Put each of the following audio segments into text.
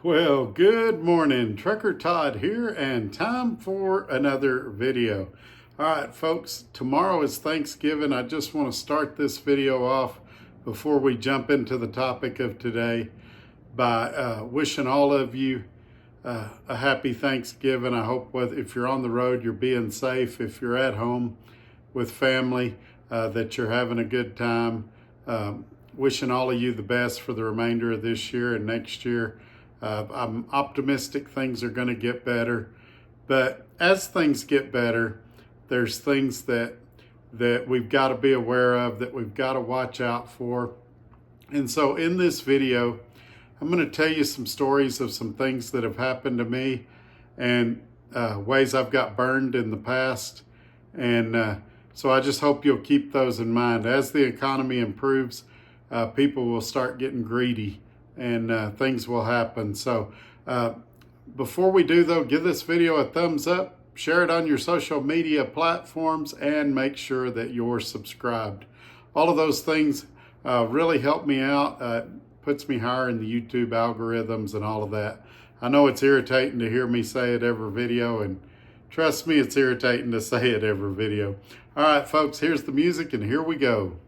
Well, good morning. Trucker Todd here, and time for another video. All right, folks, tomorrow is Thanksgiving. I just want to start this video off before we jump into the topic of today by wishing all of you a happy Thanksgiving. I hope if you're on the road, you're being safe. If you're at home with family, that you're having a good time. Wishing all of you the best for the remainder of this year and next year. I'm optimistic things are going to get better, but as things get better, there's things that we've got to be aware of, that we've got to watch out for. And so in this video, I'm going to tell you some stories of some things that have happened to me and ways I've got burned in the past. And so I just hope you'll keep those in mind. As the economy improves, people will start getting greedy and things will happen. So before we do though, give this video a thumbs up, share it on your social media platforms, and make sure that you're subscribed. All of those things really help me out, puts me higher in the YouTube algorithms and all of that. I know it's irritating to hear me say it every video, and trust me, it's irritating to say it every video. All right, folks, here's the music, and here we go.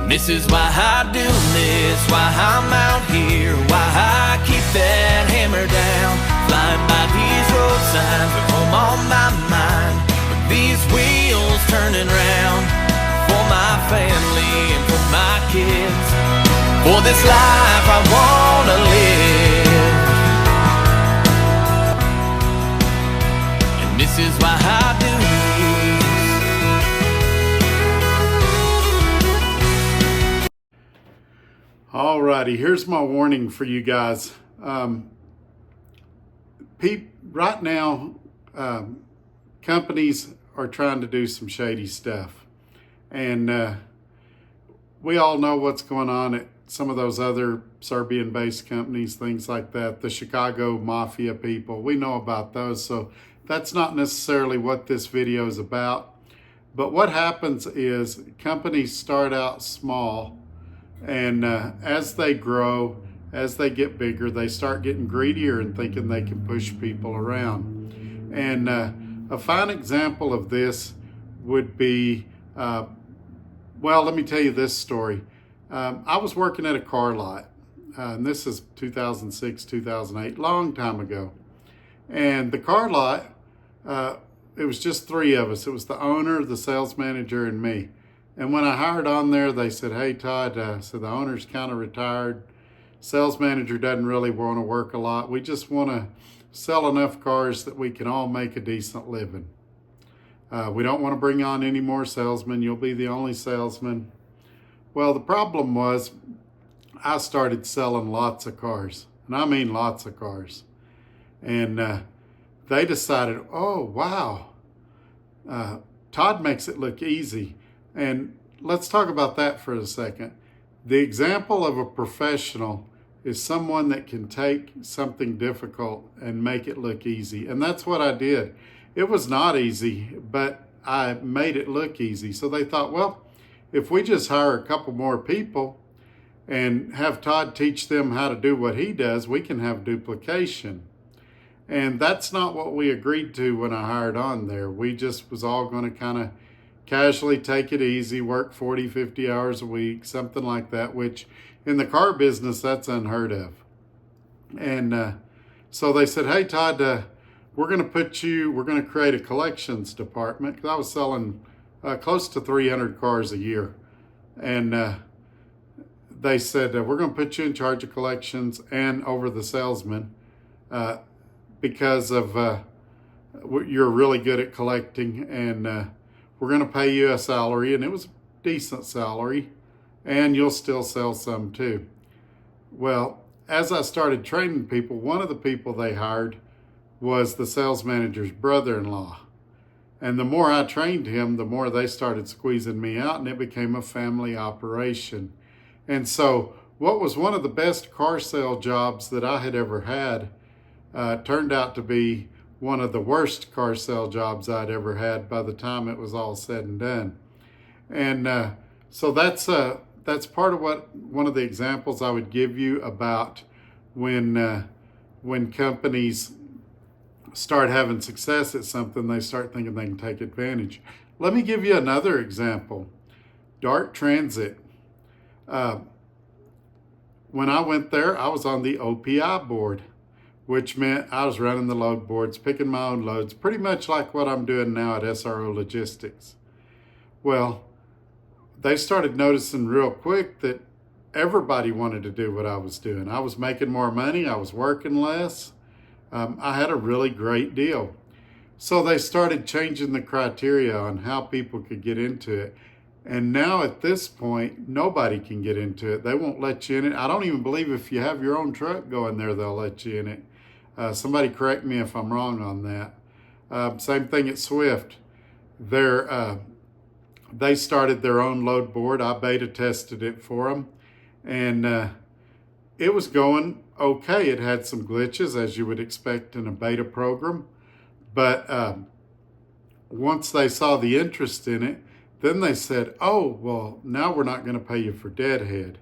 This is why I do this, why I'm out here, why I keep that hammer down. Flying by these road signs with home on my mind, with these wheels turning round. For my family and for my kids, for this life I wanna live. And this is why I do this. Alrighty, here's my warning for you guys. Right now, companies are trying to do some shady stuff. And we all know what's going on at some of those other Serbian-based companies, things like that. The Chicago Mafia people, we know about those. So that's not necessarily what this video is about. But what happens is companies start out small, and as they grow, as they get bigger, they start getting greedier and thinking they can push people around. And a fine example of this would be, well, let me tell you this story. I was working at a car lot, and this is 2006, 2008, long time ago. And the car lot, it was just three of us. It was the owner, the sales manager, and me. And when I hired on there, they said, "Hey, Todd, so the owner's kind of retired. Sales manager doesn't really want to work a lot. We just want to sell enough cars that we can all make a decent living. We don't want to bring on any more salesmen. You'll be the only salesman." Well, the problem was I started selling lots of cars, and I mean lots of cars. And they decided, "Oh, wow, Todd makes it look easy." And let's talk about that for a second. The example of a professional is someone that can take something difficult and make it look easy. And that's what I did. It was not easy, but I made it look easy. So they thought, well, if we just hire a couple more people and have Todd teach them how to do what he does, we can have duplication. And that's not what we agreed to when I hired on there. We just was all going to kind of casually take it easy, work 40, 50 hours a week, something like that, which in the car business, that's unheard of. And so they said, "Hey, Todd, we're going to create a collections department," because I was selling close to 300 cars a year. And they said, "We're going to put you in charge of collections and over the salesmen because of you're really good at collecting, and we're going to pay you a salary," and it was a decent salary, "and you'll still sell some too." Well, as I started training people, one of the people they hired was the sales manager's brother-in-law. And the more I trained him, the more they started squeezing me out, and it became a family operation. And so what was one of the best car sale jobs that I had ever had turned out to be one of the worst car sale jobs I'd ever had by the time it was all said and done. And so that's part of one of the examples I would give you about when companies start having success at something, they start thinking they can take advantage. Let me give you another example. Dart Transit. When I went there, I was on the OPI board, which meant I was running the load boards, picking my own loads, pretty much like what I'm doing now at SRO Logistics. Well, they started noticing real quick that everybody wanted to do what I was doing. I was making more money, I was working less. I had a really great deal. So they started changing the criteria on how people could get into it. And now at this point, nobody can get into it. They won't let you in it. I don't even believe if you have your own truck going there, they'll let you in it. Somebody correct me if I'm wrong on that. Same thing at Swift. They started their own load board. I beta tested it for them. And it was going okay. It had some glitches, as you would expect in a beta program. But once they saw the interest in it, then they said, oh, well, now we're not going to pay you for deadhead.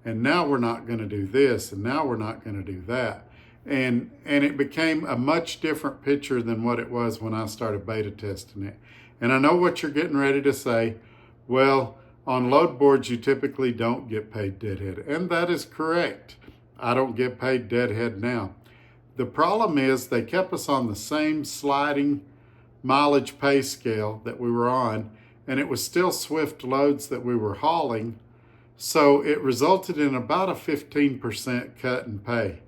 And now we're not going to do this. And now we're not going to do that. And it became a much different picture than what it was when I started beta testing it. And I know what you're getting ready to say. Well, on load boards, you typically don't get paid deadhead. And that is correct. I don't get paid deadhead now. The problem is they kept us on the same sliding mileage pay scale that we were on, and it was still Swift loads that we were hauling. So it resulted in about a 15% cut in pay.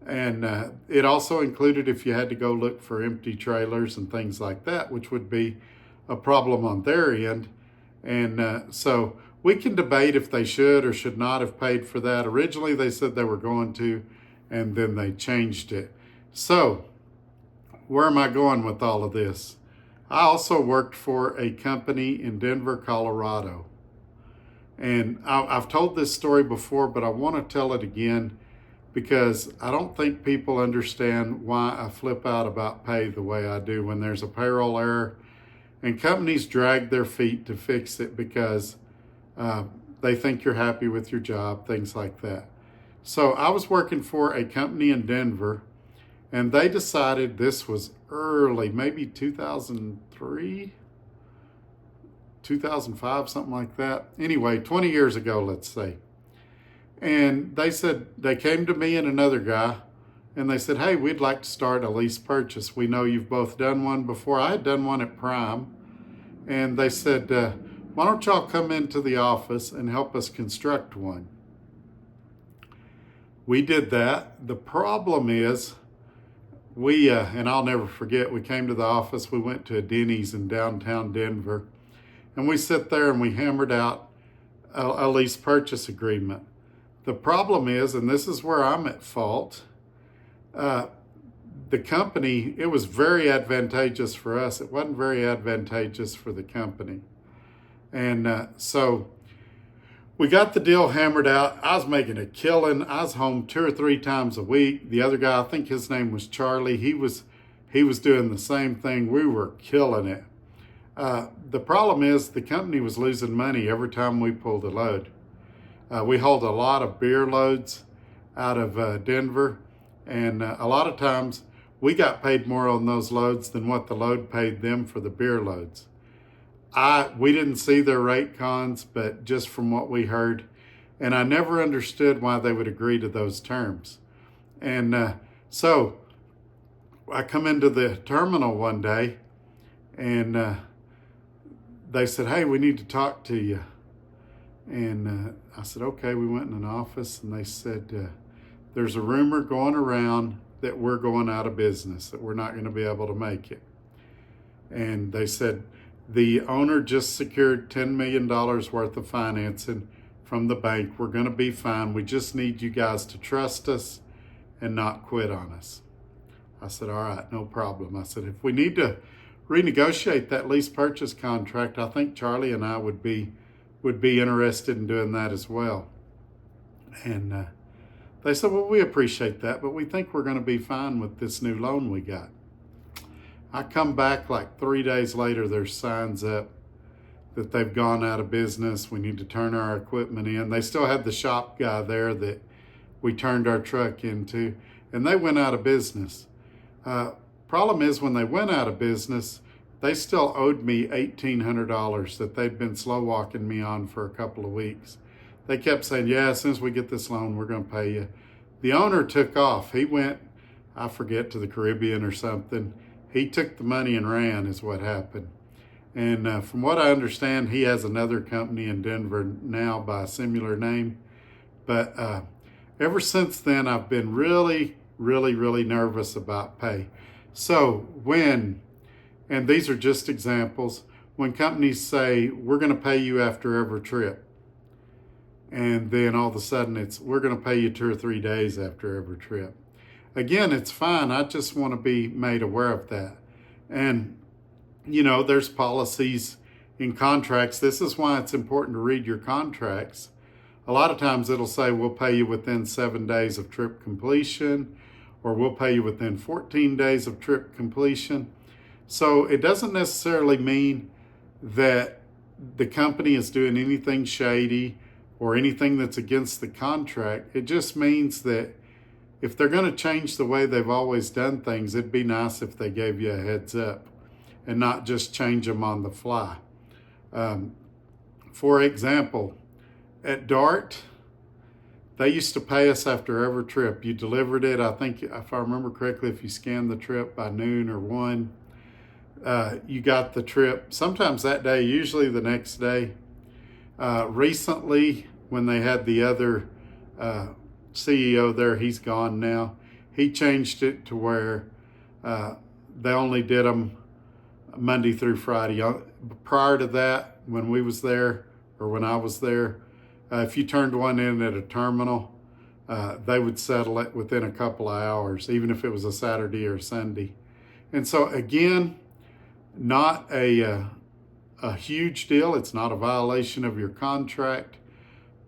And it also included if you had to go look for empty trailers and things like that, which would be a problem on their end. And so we can debate if they should or should not have paid for that. Originally, they said they were going to, and then they changed it. So where am I going with all of this? I also worked for a company in Denver, Colorado. And I've told this story before, but I want to tell it again because I don't think people understand why I flip out about pay the way I do when there's a payroll error. And companies drag their feet to fix it because they think you're happy with your job, things like that. So I was working for a company in Denver, and they decided, this was early, maybe 2003, 2005, something like that. Anyway, 20 years ago, let's say. And they said, they came to me and another guy, and they said, hey, we'd like to start a lease purchase. We know you've both done one before. I had done one at Prime. And they said, why don't y'all come into the office and help us construct one? We did that. The problem is, and I'll never forget, we came to the office, we went to a Denny's in downtown Denver, and we sat there and we hammered out a lease purchase agreement. The problem is, and this is where I'm at fault, the company, it was very advantageous for us. It wasn't very advantageous for the company. And so we got the deal hammered out. I was making a killing. I was home 2 or 3 times a week. The other guy, I think his name was Charlie, he was doing the same thing. We were killing it. The problem is the company was losing money every time we pulled a load. We hauled a lot of beer loads out of Denver, and a lot of times we got paid more on those loads than what the load paid them for the beer loads. We didn't see their rate cons, but just from what we heard, and I never understood why they would agree to those terms. And so I come into the terminal one day, and they said, hey, we need to talk to you. And I said, okay. We went in an office, and they said, there's a rumor going around that we're going out of business, that we're not going to be able to make it. And they said, the owner just secured $10 million worth of financing from the bank. We're going to be fine. We just need you guys to trust us and not quit on us. I said, all right, no problem. I said, if we need to renegotiate that lease purchase contract, I think Charlie and I would be interested in doing that as well. And they said, well, we appreciate that, but we think we're going to be fine with this new loan we got. I come back like 3 days later, there's signs up that they've gone out of business. We need to turn our equipment in. They still had the shop guy there that we turned our truck into, and they went out of business. Problem is, when they went out of business, they still owed me $1,800 that they'd been slow walking me on for a couple of weeks. They kept saying, yeah, as soon as we get this loan, we're going to pay you. The owner took off. He went, I forget, to the Caribbean or something. He took the money and ran is what happened. And from what I understand, he has another company in Denver now by a similar name. But ever since then, I've been really, really, really nervous about pay. So and these are just examples, when companies say, we're going to pay you after every trip, and then all of a sudden we're going to pay you 2 or 3 days after every trip. Again, it's fine. I just want to be made aware of that. And, there's policies in contracts. This is why it's important to read your contracts. A lot of times it'll say, we'll pay you within 7 days of trip completion, or we'll pay you within 14 days of trip completion. So it doesn't necessarily mean that the company is doing anything shady or anything that's against the contract. It just means that if they're going to change the way they've always done things, it'd be nice if they gave you a heads up and not just change them on the fly. For example, at DART, they used to pay us after every trip. You delivered it, I think, if I remember correctly, if you scanned the trip by noon or 1, you got the trip sometimes that day, usually the next day. Recently, when they had the other CEO there, he's gone now, he changed it to where they only did them Monday through Friday. Prior to that, when we was there, or when I was there, if you turned one in at a terminal, they would settle it within a couple of hours, even if it was a Saturday or Sunday. And so again, not a huge deal. It's not a violation of your contract,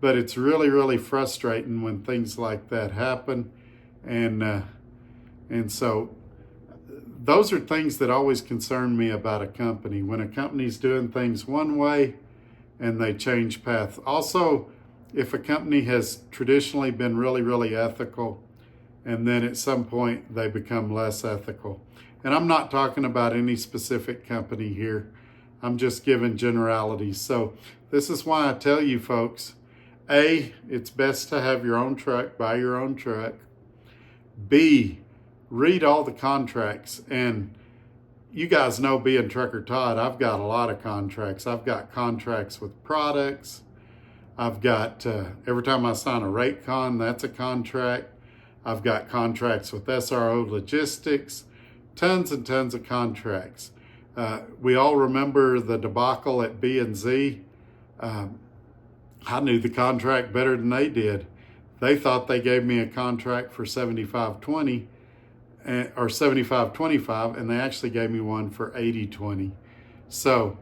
but it's really, really frustrating when things like that happen. And so those are things that always concern me about a company. When a company's doing things one way and they change path. Also, if a company has traditionally been really, really ethical, and then at some point they become less ethical. And I'm not talking about any specific company here. I'm just giving generalities. So this is why I tell you folks, A, it's best to have your own truck, buy your own truck. B, read all the contracts. And you guys know, being Trucker Todd, I've got a lot of contracts. I've got contracts with products. I've got, every time I sign a rate con, that's a contract. I've got contracts with SRO Logistics, tons and tons of contracts. We all remember the debacle at B&Z. I knew the contract better than they did. They thought they gave me a contract for $75.20 or $75.25, and they actually gave me one for $80.20. So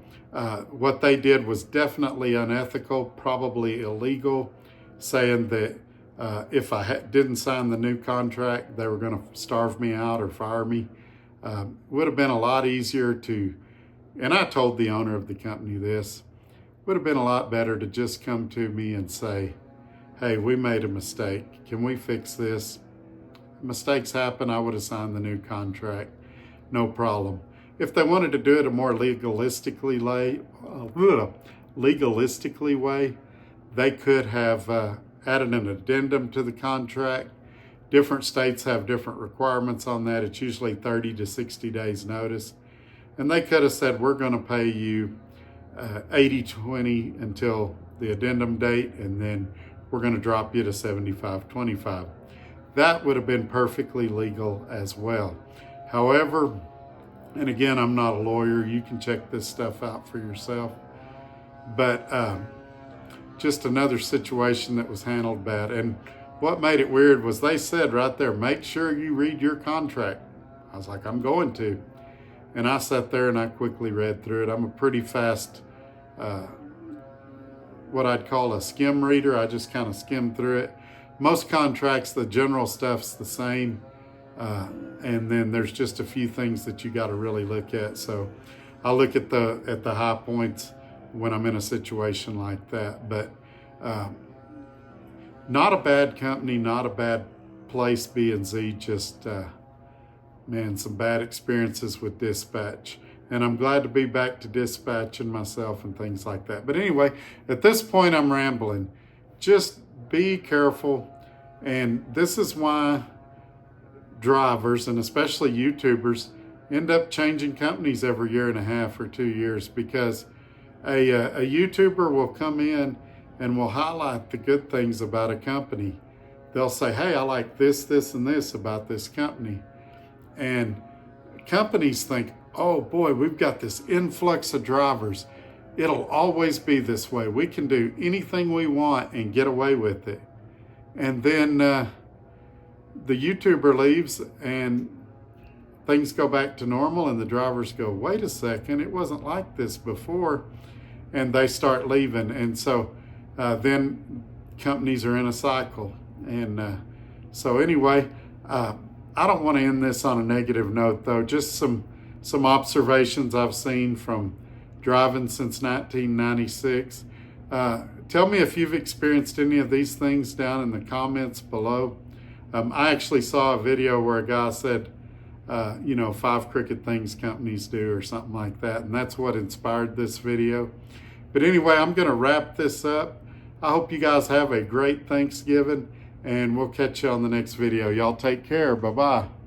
what they did was definitely unethical, probably illegal, saying that if I didn't sign the new contract, they were going to starve me out or fire me. Would have been a lot easier to, and I told the owner of the company this, would have been a lot better to just come to me and say, hey, we made a mistake. Can we fix this? Mistakes happen. I would have signed the new contract. No problem. If they wanted to do it a more legalistically way, they could have added an addendum to the contract. Different states have different requirements on that. It's usually 30 to 60 days notice. And they could have said, we're going to pay you $80.20 until the addendum date, and then we're going to drop you to $75.25. That would have been perfectly legal as well. However, and again, I'm not a lawyer. You can check this stuff out for yourself. But just another situation that was handled bad. And what made it weird was they said right there, make sure you read your contract. I was like, I'm going to. And I sat there and I quickly read through it. I'm a pretty fast, what I'd call a skim reader. I just kind of skim through it. Most contracts, the general stuff's the same. And then there's just a few things that you got to really look at. So I look at the high points when I'm in a situation like that. But not a bad company, not a bad place, B&Z, just, man, some bad experiences with dispatch. And I'm glad to be back to dispatching myself and things like that. But anyway, at this point, I'm rambling. Just be careful. And this is why drivers, and especially YouTubers, end up changing companies every year and a half or 2 years, because a YouTuber will come in and will highlight the good things about a company. They'll say, hey, I like this, this, and this about this company. And companies think, oh boy, we've got this influx of drivers. It'll always be this way. We can do anything we want and get away with it. And then the YouTuber leaves and things go back to normal, and the drivers go, wait a second, it wasn't like this before. And they start leaving. And so then companies are in a cycle. And so anyway, I don't want to end this on a negative note, though. Just some observations I've seen from driving since 1996. Tell me if you've experienced any of these things down in the comments below. I actually saw a video where a guy said, 5 crooked things companies do or something like that. And that's what inspired this video. But anyway, I'm going to wrap this up. I hope you guys have a great Thanksgiving, and we'll catch you on the next video. Y'all take care. Bye-bye.